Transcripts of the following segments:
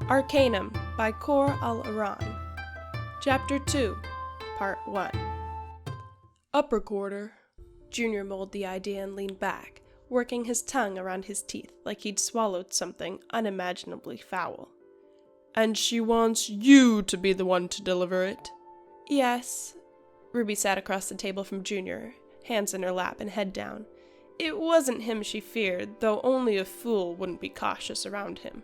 Arcanum by Khor al-Iran. Chapter 2, Part 1. Upper quarter. Junior mulled the idea and leaned back, working his tongue around his teeth like he'd swallowed something unimaginably foul. And she wants you to be the one to deliver it? Yes. Ruby sat across the table from Junior, hands in her lap and head down. It wasn't him she feared, though only a fool wouldn't be cautious around him.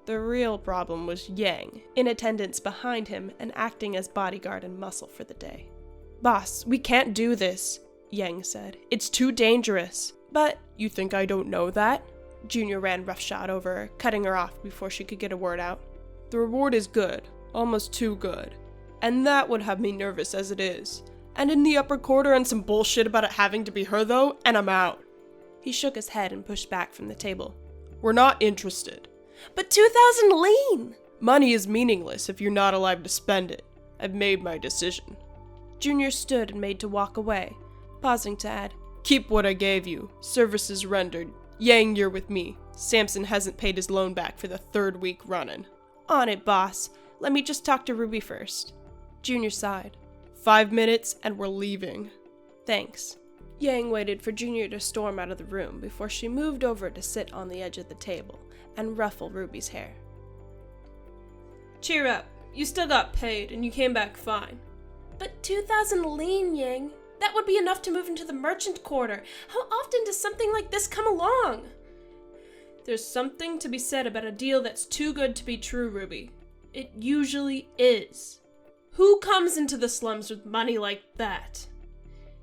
The real problem was Yang, in attendance behind him and acting as bodyguard and muscle for the day. Boss, we can't do this, Yang said. It's too dangerous. But you think I don't know that? Junior ran roughshod over her, cutting her off before she could get a word out. The reward is good, almost too good. And that would have me nervous as it is. And in the upper quarter and some bullshit about it having to be her though, and I'm out. He shook his head and pushed back from the table. We're not interested. But 2,000 lean! Money is meaningless if you're not alive to spend it. I've made my decision. Junior stood and made to walk away, pausing to add, Keep what I gave you. Services rendered. Yang, you're with me. Samson hasn't paid his loan back for the third week running. On it, boss. Let me just talk to Ruby first. Junior sighed. 5 minutes and we're leaving. Thanks. Yang waited for Junior to storm out of the room before she moved over to sit on the edge of the table and ruffle Ruby's hair. Cheer up. You still got paid and you came back fine. But 2,000 lean, Yang. That would be enough to move into the merchant quarter. How often does something like this come along? There's something to be said about a deal that's too good to be true, Ruby. It usually is. Who comes into the slums with money like that?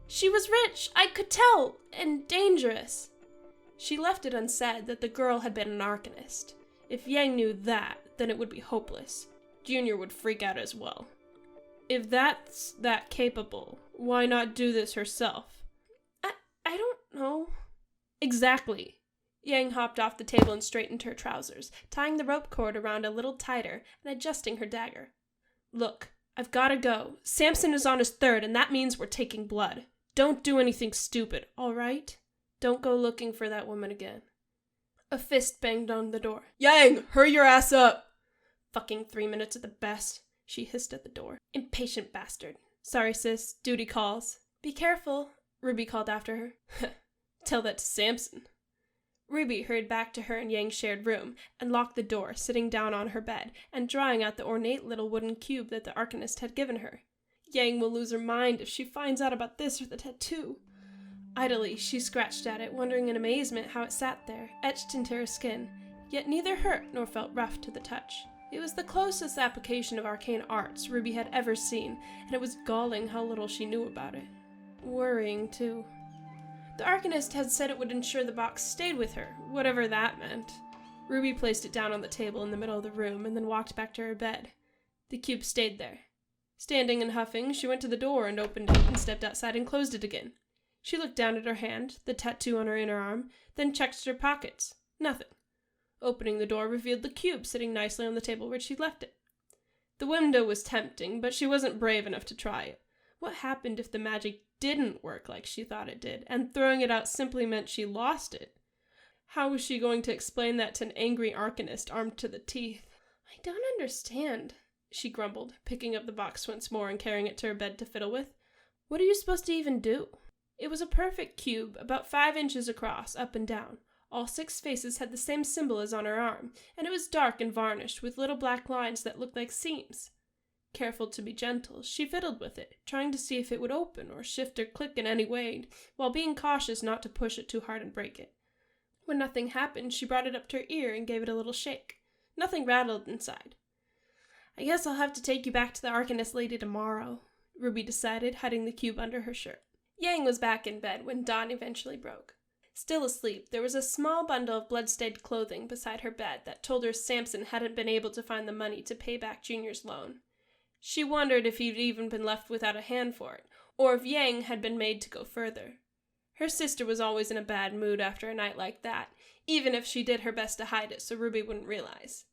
She was rich, I could tell, and dangerous. She left it unsaid that the girl had been an Arcanist. If Yang knew that, then it would be hopeless. Junior would freak out as well. If that's that capable, why not do this herself? I don't know. Exactly. Yang hopped off the table and straightened her trousers, tying the rope cord around a little tighter and adjusting her dagger. Look, I've gotta go. Samson is on his third, and that means we're taking blood. Don't do anything stupid, all right? Don't go looking for that woman again. A fist banged on the door. Yang, hurry your ass up! Fucking 3 minutes at the best, she hissed at the door. Impatient bastard. Sorry, sis, duty calls. Be careful, Ruby called after her. Tell that to Samson. Ruby hurried back to her and Yang's shared room and locked the door, sitting down on her bed and drawing out the ornate little wooden cube that the Arcanist had given her. Yang will lose her mind if she finds out about this or the tattoo. Idly, she scratched at it, wondering in amazement how it sat there, etched into her skin, yet neither hurt nor felt rough to the touch. It was the closest application of arcane arts Ruby had ever seen, and it was galling how little she knew about it. Worrying, too. The Arcanist had said it would ensure the box stayed with her, whatever that meant. Ruby placed it down on the table in the middle of the room and then walked back to her bed. The cube stayed there. Standing and huffing, she went to the door and opened it and stepped outside and closed it again. She looked down at her hand, the tattoo on her inner arm, then checked her pockets. Nothing. Opening the door revealed the cube sitting nicely on the table where she'd left it. The window was tempting, but she wasn't brave enough to try it. What happened if the magic didn't work like she thought it did, and throwing it out simply meant she lost it? How was she going to explain that to an angry Arcanist armed to the teeth? I don't understand, she grumbled, picking up the box once more and carrying it to her bed to fiddle with. What are you supposed to even do? It was a perfect cube, about 5 inches across, up and down. All 6 faces had the same symbol as on her arm, and it was dark and varnished, with little black lines that looked like seams. Careful to be gentle, she fiddled with it, trying to see if it would open or shift or click in any way, while being cautious not to push it too hard and break it. When nothing happened, she brought it up to her ear and gave it a little shake. Nothing rattled inside. I guess I'll have to take you back to the Arcanist lady tomorrow, Ruby decided, hiding the cube under her shirt. Yang was back in bed when dawn eventually broke. Still asleep, there was a small bundle of blood-stained clothing beside her bed that told her Samson hadn't been able to find the money to pay back Junior's loan. She wondered if he'd even been left without a hand for it, or if Yang had been made to go further. Her sister was always in a bad mood after a night like that, even if she did her best to hide it so Ruby wouldn't realize.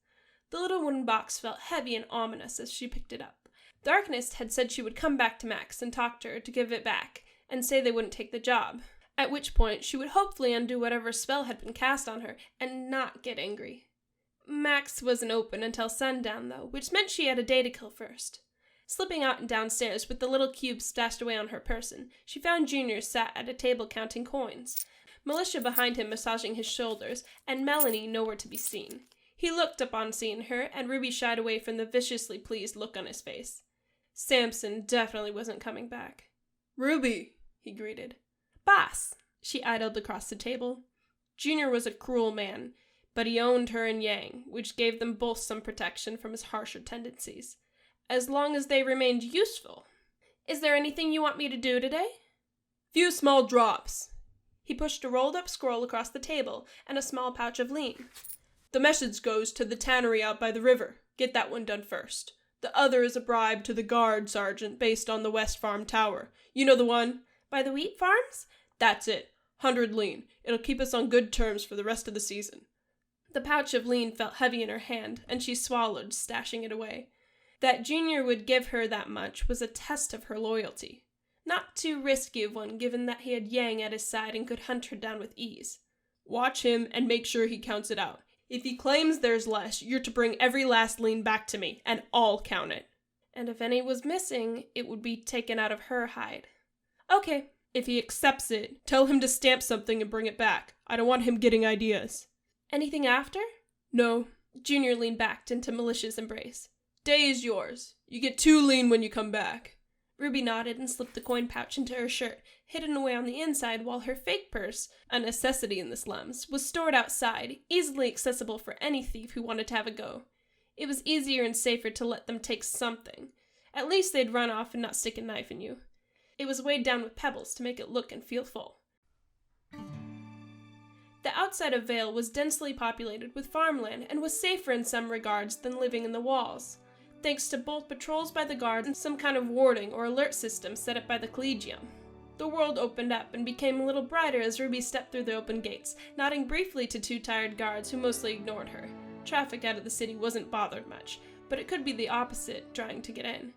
The little wooden box felt heavy and ominous as she picked it up. The Arcanist had said she would come back to Max and talk to her to give it back, and say they wouldn't take the job, at which point she would hopefully undo whatever spell had been cast on her and not get angry. Max wasn't open until sundown, though, which meant she had a day to kill first. Slipping out and downstairs with the little cube stashed away on her person, she found Junior sat at a table counting coins, Militia behind him massaging his shoulders, and Melanie nowhere to be seen. He looked up on seeing her, and Ruby shied away from the viciously pleased look on his face. Samson definitely wasn't coming back. "Ruby," he greeted. "Boss," she idled across the table. Junior was a cruel man, but he owned her and Yang, which gave them both some protection from his harsher tendencies, as long as they remained useful. "Is there anything you want me to do today?" "Few small drops." He pushed a rolled-up scroll across the table and a small pouch of lean. "The message goes to the tannery out by the river. Get that one done first. The other is a bribe to the guard sergeant based on the West Farm Tower. You know the one? By the wheat farms? That's it. 100 lean. It'll keep us on good terms for the rest of the season." The pouch of lean felt heavy in her hand, and she swallowed, stashing it away. That Junior would give her that much was a test of her loyalty. Not too risky of one, given that he had Yang at his side and could hunt her down with ease. "Watch him and make sure he counts it out. If he claims there's less, you're to bring every last lean back to me, and I'll count it. And if any was missing, it would be taken out of her hide." "Okay." "If he accepts it, tell him to stamp something and bring it back. I don't want him getting ideas." "Anything after?" "No." Junior leaned back into Militia's embrace. "Day is yours. You get 2 lean when you come back." Ruby nodded and slipped the coin pouch into her shirt, hidden away on the inside, while her fake purse, a necessity in the slums, was stored outside, easily accessible for any thief who wanted to have a go. It was easier and safer to let them take something. At least they'd run off and not stick a knife in you. It was weighed down with pebbles to make it look and feel full. The outside of Vale was densely populated with farmland and was safer in some regards than living in the walls, thanks to both patrols by the guard and some kind of warding or alert system set up by the Collegium. The world opened up and became a little brighter as Ruby stepped through the open gates, nodding briefly to 2 tired guards who mostly ignored her. Traffic out of the city wasn't bothered much, but it could be the opposite, trying to get in.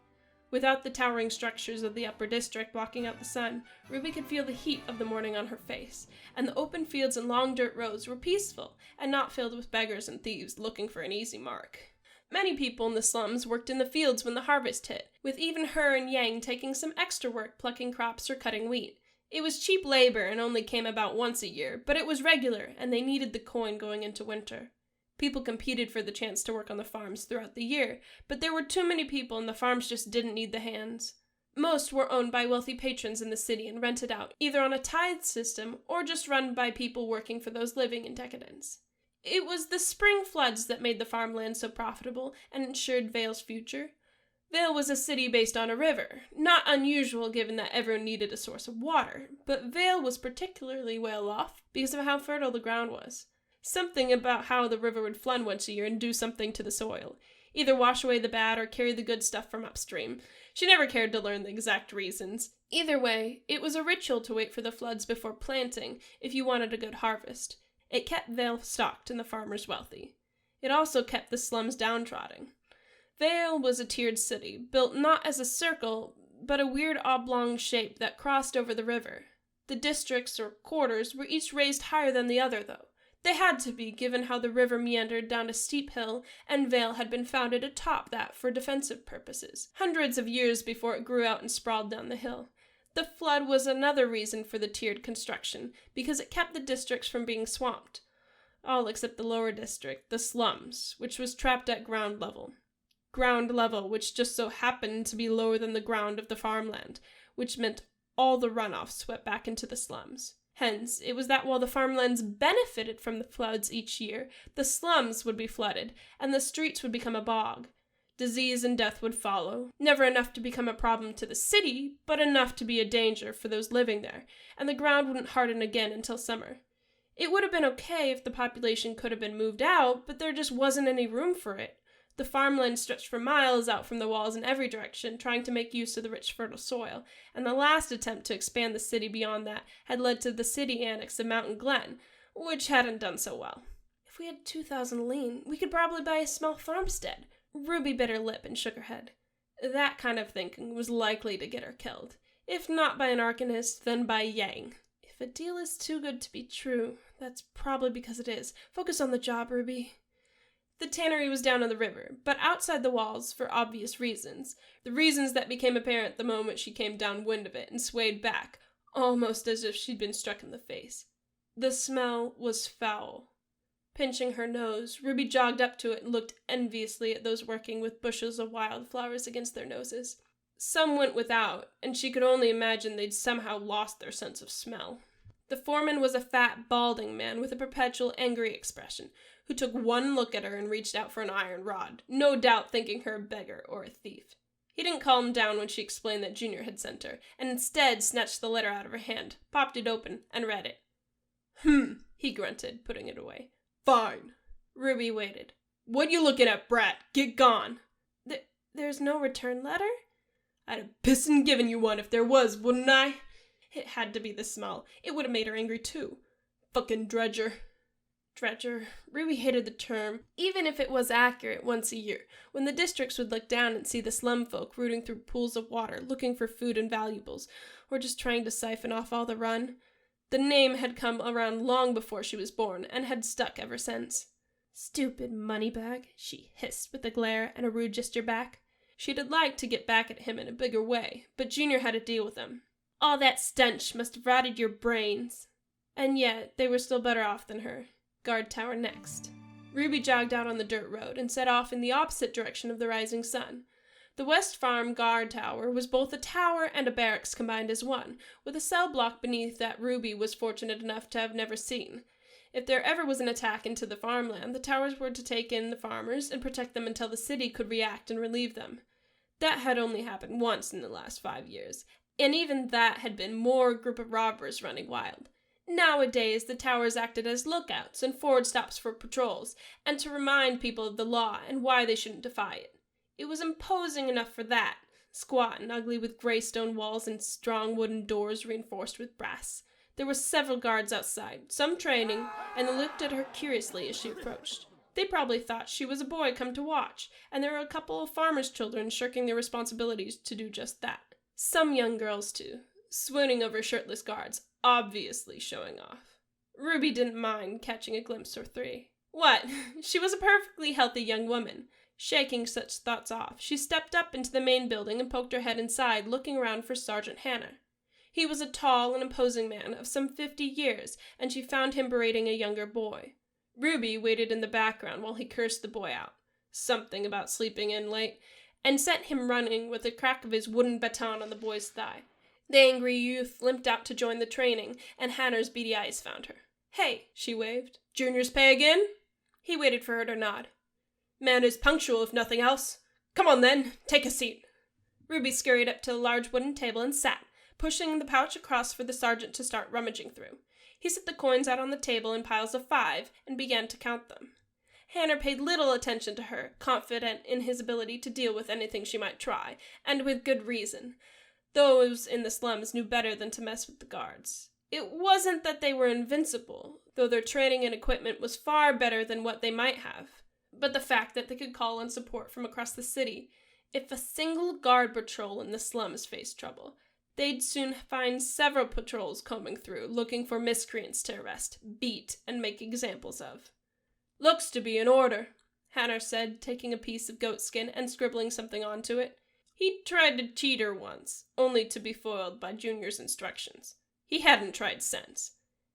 Without the towering structures of the upper district blocking out the sun, Ruby could feel the heat of the morning on her face, and the open fields and long dirt roads were peaceful and not filled with beggars and thieves looking for an easy mark. Many people in the slums worked in the fields when the harvest hit, with even her and Yang taking some extra work plucking crops or cutting wheat. It was cheap labor and only came about once a year, but it was regular, and they needed the coin going into winter. People competed for the chance to work on the farms throughout the year, but there were too many people and the farms just didn't need the hands. Most were owned by wealthy patrons in the city and rented out, either on a tithe system or just run by people working for those living in decadence. It was the spring floods that made the farmland so profitable and ensured Vale's future. Vale was a city based on a river, not unusual given that everyone needed a source of water, but Vale was particularly well off because of how fertile the ground was. Something about how the river would flood once a year and do something to the soil, either wash away the bad or carry the good stuff from upstream. She never cared to learn the exact reasons. Either way, it was a ritual to wait for the floods before planting if you wanted a good harvest. It kept Vale stocked and the farmers wealthy. It also kept the slums downtrodden. Vale was a tiered city, built not as a circle, but a weird oblong shape that crossed over the river. The districts, or quarters, were each raised higher than the other, though. They had to be, given how the river meandered down a steep hill, and Vale had been founded atop that for defensive purposes, hundreds of years before it grew out and sprawled down the hill. The flood was another reason for the tiered construction, because it kept the districts from being swamped. All except the lower district, the slums, which was trapped at ground level. Ground level, which just so happened to be lower than the ground of the farmland, which meant all the runoff swept back into the slums. Hence, it was that while the farmlands benefited from the floods each year, the slums would be flooded, and the streets would become a bog. Disease and death would follow, never enough to become a problem to the city, but enough to be a danger for those living there, and the ground wouldn't harden again until summer. It would have been okay if the population could have been moved out, but there just wasn't any room for it. The farmland stretched for miles out from the walls in every direction, trying to make use of the rich fertile soil, and the last attempt to expand the city beyond that had led to the city annex of Mountain Glen, which hadn't done so well. If we had 2,000 lean, we could probably buy a small farmstead. Ruby bit her lip and shook her head. That kind of thinking was likely to get her killed. If not by an Arcanist, then by Yang. If a deal is too good to be true, that's probably because it is. Focus on the job, Ruby. The tannery was down on the river, but outside the walls for obvious reasons. The reasons that became apparent the moment she came downwind of it and swayed back, almost as if she'd been struck in the face. The smell was foul. Pinching her nose, Ruby jogged up to it and looked enviously at those working with bushels of wildflowers against their noses. Some went without, and she could only imagine they'd somehow lost their sense of smell. The foreman was a fat, balding man with a perpetual angry expression, who took one look at her and reached out for an iron rod, no doubt thinking her a beggar or a thief. He didn't calm down when she explained that Junior had sent her, and instead snatched the letter out of her hand, popped it open, and read it. He grunted, putting it away. Fine. Ruby waited. What you looking at, brat? Get gone. There's no return letter? I'd have pissin' given you one if there was, wouldn't I? It had to be the smell. It would have made her angry too. Fucking dredger. Dredger. Ruby hated the term, even if it was accurate once a year, when the districts would look down and see the slum folk rooting through pools of water, looking for food and valuables, or just trying to siphon off all the run. The name had come around long before she was born, and had stuck ever since. Stupid moneybag, she hissed with a glare and a rude gesture back. She'd have liked to get back at him in a bigger way, but Junior had to deal with him. All that stench must have rotted your brains. And yet, they were still better off than her. Guard tower next. Ruby jogged out on the dirt road and set off in the opposite direction of the rising sun. The West Farm guard tower was both a tower and a barracks combined as one, with a cell block beneath that Ruby was fortunate enough to have never seen. If there ever was an attack into the farmland, the towers were to take in the farmers and protect them until the city could react and relieve them. That had only happened once in the last 5 years, and even that had been more a group of robbers running wild. Nowadays, the towers acted as lookouts and forward stops for patrols, and to remind people of the law and why they shouldn't defy it. It was imposing enough for that, squat and ugly with gray stone walls and strong wooden doors reinforced with brass. There were several guards outside, some training, and they looked at her curiously as she approached. They probably thought she was a boy come to watch, and there were a couple of farmers' children shirking their responsibilities to do just that. Some young girls, too, swooning over shirtless guards, obviously showing off. Ruby didn't mind catching a glimpse or three. What? She was a perfectly healthy young woman. Shaking such thoughts off, she stepped up into the main building and poked her head inside, looking around for Sergeant Hannah. He was a tall and imposing man of some 50 years, and she found him berating a younger boy. Ruby waited in the background while he cursed the boy out, something about sleeping in late, and sent him running with the crack of his wooden baton on the boy's thigh. The angry youth limped out to join the training, and Hannah's beady eyes found her. Hey, she waved. Junior's pay again? He waited for her to nod. Man is punctual, if nothing else. Come on, then. Take a seat. Ruby scurried up to a large wooden table and sat, pushing the pouch across for the sergeant to start rummaging through. He set the coins out on the table in piles of 5 and began to count them. Hannah paid little attention to her, confident in his ability to deal with anything she might try, and with good reason. Those in the slums knew better than to mess with the guards. It wasn't that they were invincible, though their training and equipment was far better than what they might have, but the fact that they could call on support from across the city. If a single guard patrol in the slums faced trouble, they'd soon find several patrols combing through, looking for miscreants to arrest, beat, and make examples of. Looks to be in order, Hannah said, taking a piece of goatskin and scribbling something onto it. He'd tried to cheat her once, only to be foiled by Junior's instructions. He hadn't tried since.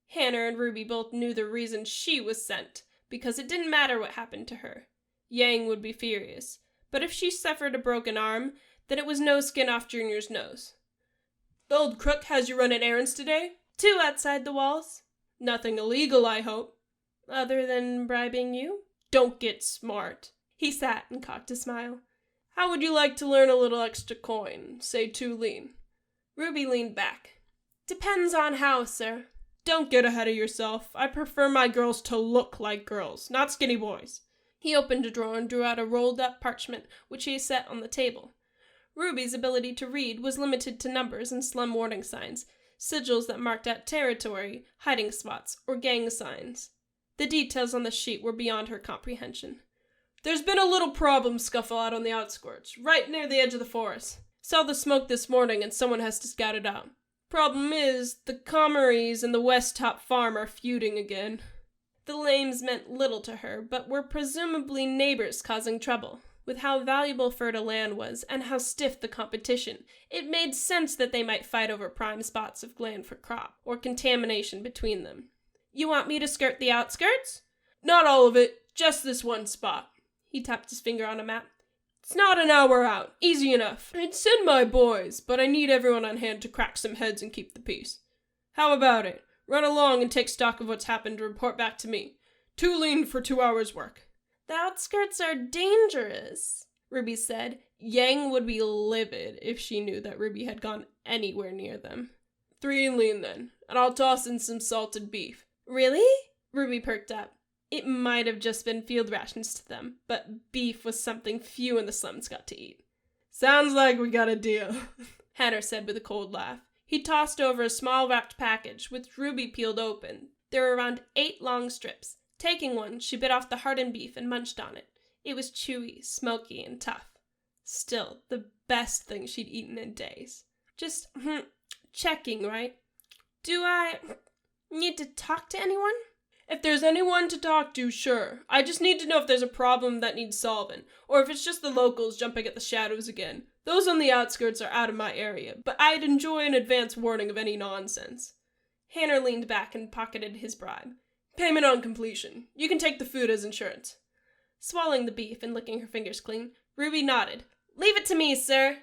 Hannah and Ruby both knew the reason she was sent, because it didn't matter what happened to her. Yang would be furious, but if she suffered a broken arm, then it was no skin off Junior's nose. The old crook has you running errands today? 2 outside the walls. Nothing illegal, I hope. Other than bribing you? Don't get smart. He sat and cocked a smile. How would you like to learn a little extra coin? Say 2 lean. Ruby leaned back. Depends on how, sir. Don't get ahead of yourself. I prefer my girls to look like girls, not skinny boys. He opened a drawer and drew out a rolled-up parchment, which he set on the table. Ruby's ability to read was limited to numbers and slum warning signs, sigils that marked out territory, hiding spots, or gang signs. The details on the sheet were beyond her comprehension. There's been a little problem scuffle out on the outskirts, right near the edge of the forest. Saw the smoke this morning and someone has to scout it out. Problem is, the Commerys and the West Top Farm are feuding again. The lames meant little to her, but were presumably neighbors causing trouble. With how valuable fertile land was, and how stiff the competition, it made sense that they might fight over prime spots of land for crop, or contamination between them. You want me to skirt the outskirts? Not all of it, just this one spot. He tapped his finger on a map. It's not an hour out, easy enough. I'd send my boys, but I need everyone on hand to crack some heads and keep the peace. How about it? Run along and take stock of what's happened and report back to me. Too lean for 2 hours' work. The outskirts are dangerous, Ruby said. Yang would be livid if she knew that Ruby had gone anywhere near them. 3 lean then, and I'll toss in some salted beef. Really? Ruby perked up. It might have just been field rations to them, but beef was something few in the slums got to eat. Sounds like we got a deal, Hanner said with a cold laugh. He tossed over a small wrapped package, which Ruby peeled open. There were around 8 long strips. Taking one, she bit off the hardened beef and munched on it. It was chewy, smoky, and tough. Still, the best thing she'd eaten in days. Just, checking, right? Do I need to talk to anyone? If there's anyone to talk to, sure. I just need to know if there's a problem that needs solving, or if it's just the locals jumping at the shadows again. Those on the outskirts are out of my area, but I'd enjoy an advance warning of any nonsense. Hanner leaned back and pocketed his bribe. Payment on completion. You can take the food as insurance. Swallowing the beef and licking her fingers clean, Ruby nodded. Leave it to me, sir.